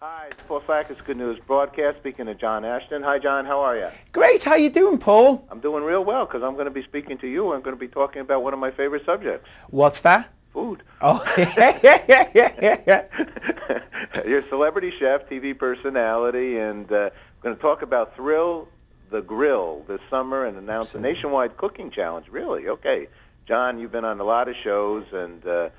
Hi, it's Paul Sackis, Good News Broadcast, speaking to Jon Ashton. Hi, John. How are you? Great. How you doing, Paul? I'm doing real well because I'm going to be speaking to you. I'm going to be talking about one of my favorite subjects. What's that? Food. Oh, You're a celebrity chef, TV personality, and we're going to talk about Thrill the Grill this summer and announce a nationwide cooking challenge. Really? Okay. John, you've been on a lot of shows, and the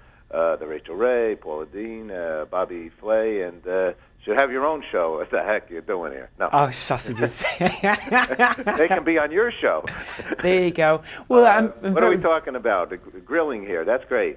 Rachel Ray, Paula Dean, Bobby Flay, and should have your own show. What the heck you're doing here? No. oh, sausages. They can be on your show. There you go. Well, what are we talking about? Grilling here. That's great.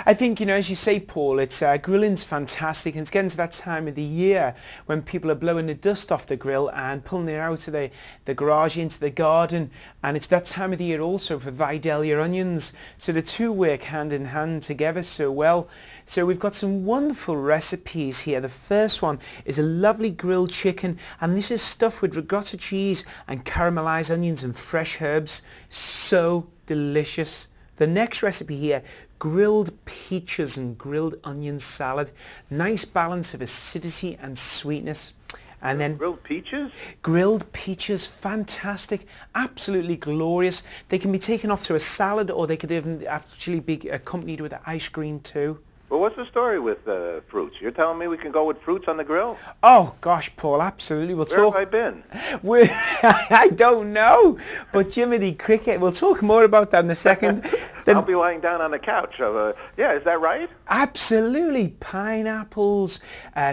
I think, as you say, Paul, it's grilling's fantastic, and it's getting to that time of the year when people are blowing the dust off the grill and pulling it out of the garage into the garden, and it's that time of the year also for Vidalia onions, so the two work hand in hand together so well. So we've got some wonderful recipes here. The first one is a lovely grilled chicken, and this is stuffed with ricotta cheese and caramelized onions and fresh herbs. So delicious. The next recipe here, grilled peaches and grilled onion salad. Nice balance of acidity and sweetness. And then grilled peaches? Grilled peaches, fantastic, absolutely glorious. They can be taken off to a salad, or they could even actually be accompanied with ice cream too. Well, what's the story with fruits? You're telling me we can go with fruits on the grill? Oh, gosh, Paul, absolutely. Where have I been? I don't know, but Jiminy Cricket, we'll talk more about that in a second. I'll be lying down on the couch. Yeah, is that right? Absolutely. Pineapples,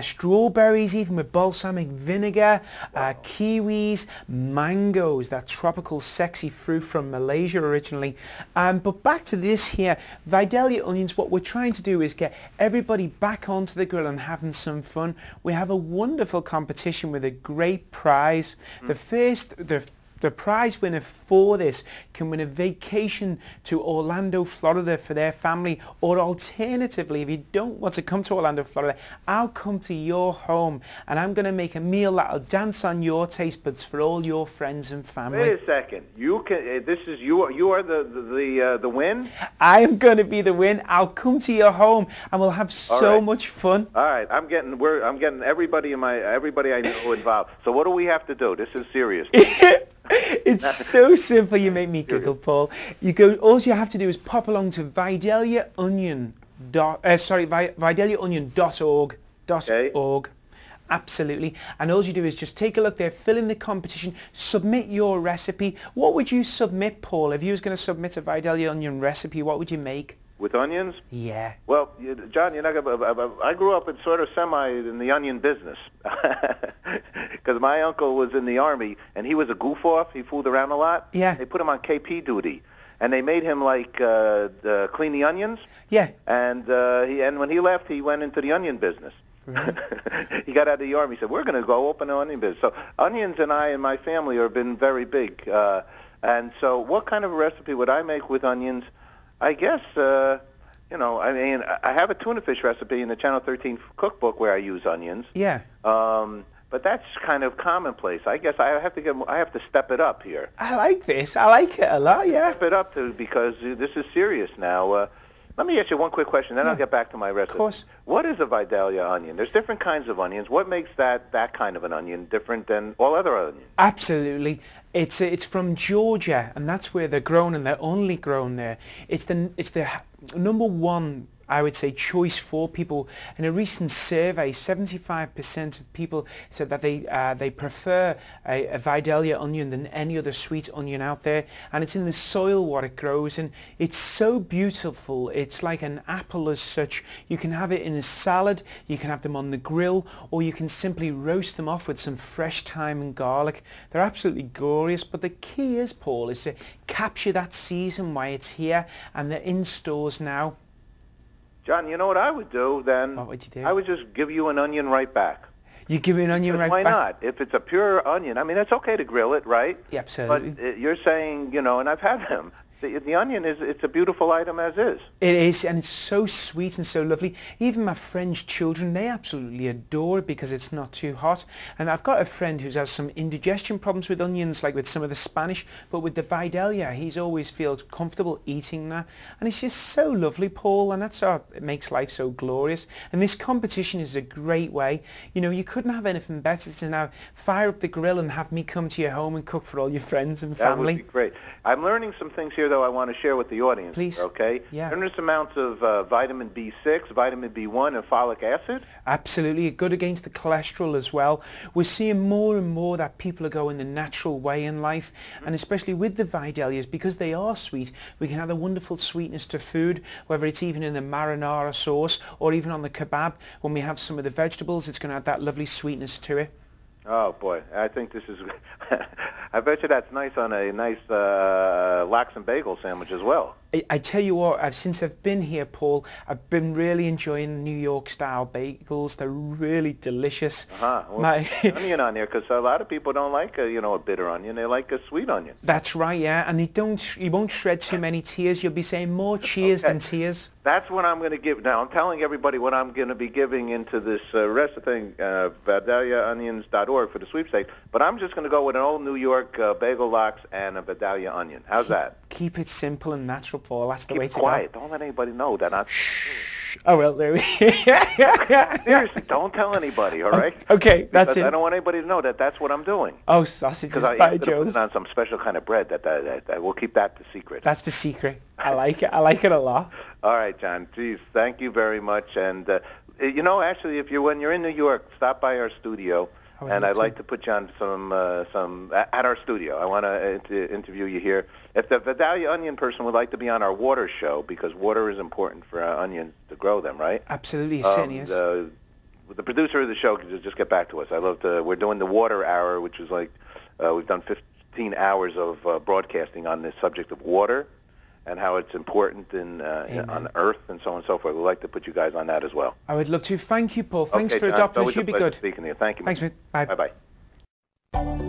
strawberries, even with balsamic vinegar, kiwis, mangoes, that tropical sexy fruit from Malaysia originally. But back to this here, Vidalia onions, what we're trying to do is get everybody back onto the grill and having some fun. We have a wonderful competition with a great prize. The prize winner for this can win a vacation to Orlando, Florida for their family, or alternatively, if you don't want to come to Orlando, Florida, I'll come to your home and I'm going to make a meal that'll dance on your taste buds for all your friends and family. Wait a second. You can. This is you. You are the win. I am going to be the win. I'll come to your home and we'll have so much fun. All right. I'm getting everybody I know involved. So what do we have to do? This is serious. It's so simple. You make me giggle, Paul. All you have to do is pop along to vidaliaonion.org. .org. Absolutely. And all you do is just take a look there, fill in the competition, submit your recipe. What would you submit, Paul? If you was going to submit a Vidalia onion recipe, what would you make? With onions? Yeah. Well, John, you're not gonna. I grew up in sort of in the onion business because my uncle was in the Army and he was a goof-off. He fooled around a lot. Yeah. They put him on KP duty, and they made him clean the onions. Yeah. And when he left, he went into the onion business. Right. He got out of the Army. He said, "We're going to go open an onion business." So onions and I and my family have been very big. And so, what kind of a recipe would I make with onions? I guess, I have a tuna fish recipe in the Channel 13 cookbook where I use onions. Yeah. But that's kind of commonplace. I guess I have to step it up here. I like this. I like it a lot, yeah. Step it up because this is serious now. Let me ask you one quick question, then I'll get back to my recipe. Of course. What is a Vidalia onion? There's different kinds of onions. What makes that kind of an onion different than all other onions? Absolutely. It's from Georgia, and that's where they're grown, and they're only grown there. It's the number one, I would say, choice for people. In a recent survey, 75% of people said that they prefer a Vidalia onion than any other sweet onion out there, and it's in the soil what it grows in. It's so beautiful. It's like an apple as such. You can have it in a salad, you can have them on the grill, or you can simply roast them off with some fresh thyme and garlic. They're absolutely glorious, but the key is, Paul, is to capture that season while it's here, and they're in stores now. John, you know what I would do then? What would you do? I would just give you an onion right back. You give me an onion right back? Why not? If it's a pure onion, I mean, it's okay to grill it, right? Yeah, absolutely. But you're saying, and I've had them. The onion it's a beautiful item as is. It is, and it's so sweet and so lovely. Even my friend's children, they absolutely adore it because it's not too hot. And I've got a friend who has some indigestion problems with onions, like with some of the Spanish, but with the Vidalia, he's always feels comfortable eating that. And it's just so lovely, Paul, and that's how it makes life so glorious. And this competition is a great way. You know, you couldn't have anything better to now fire up the grill and have me come to your home and cook for all your friends and family. That would be great. I'm learning some things here, though, I want to share with the audience. Please. Okay? Yeah. Generous amounts of vitamin B6, vitamin B1, and folic acid. Absolutely. Good against the cholesterol as well. We're seeing more and more that people are going the natural way in life, and especially with the Vidalias, because they are sweet, we can add a wonderful sweetness to food, whether it's even in the marinara sauce or even on the kebab. When we have some of the vegetables, it's going to add that lovely sweetness to it. Oh, boy. I think this is... I bet you that's nice on a nice lax and bagel sandwich as well. I tell you what, since I've been here, Paul, I've been really enjoying New York-style bagels. They're really delicious. Well, onion on there, because a lot of people don't like a bitter onion. They like a sweet onion. That's right, yeah. And you won't shred too many tears. You'll be saying more cheers than tears. That's what I'm going to give. Now, I'm telling everybody what I'm going to be giving into this rest of the thing, VidaliaOnions.org for the sweepstakes. But I'm just going to go with an old New York bagel lox and a Vidalia onion. How's that? Keep it simple and natural, Paul. That's the way to go. Keep quiet. Don't let anybody know that I'm... Shh. Oh, well, there we Seriously, don't tell anybody, all right? Okay, that's because it. I don't want anybody to know that that's what I'm doing. Oh, sausages Because by I'm going to Joe's. put on some special kind of bread that we'll keep that the secret. That's the secret. I like it. I like it a lot. All right, John. Geez, thank you very much. And, actually, when you're in New York, stop by our studio. And I'd like to put you on some at our studio. I want to interview you here. If the Vidalia onion person would like to be on our water show, because water is important for onions to grow them, right? Absolutely, certainly is. The producer of the show could just get back to us. We're doing the water hour, which is like we've done 15 hours of broadcasting on this subject of water and how it's important on Earth and so on and so forth. We'd like to put you guys on that as well. I would love to. Thank you, Paul. Thanks for John, adopting us. it's You be always a pleasure good. speaking to you. Thank you. Thanks, mate. Bye. Bye-bye.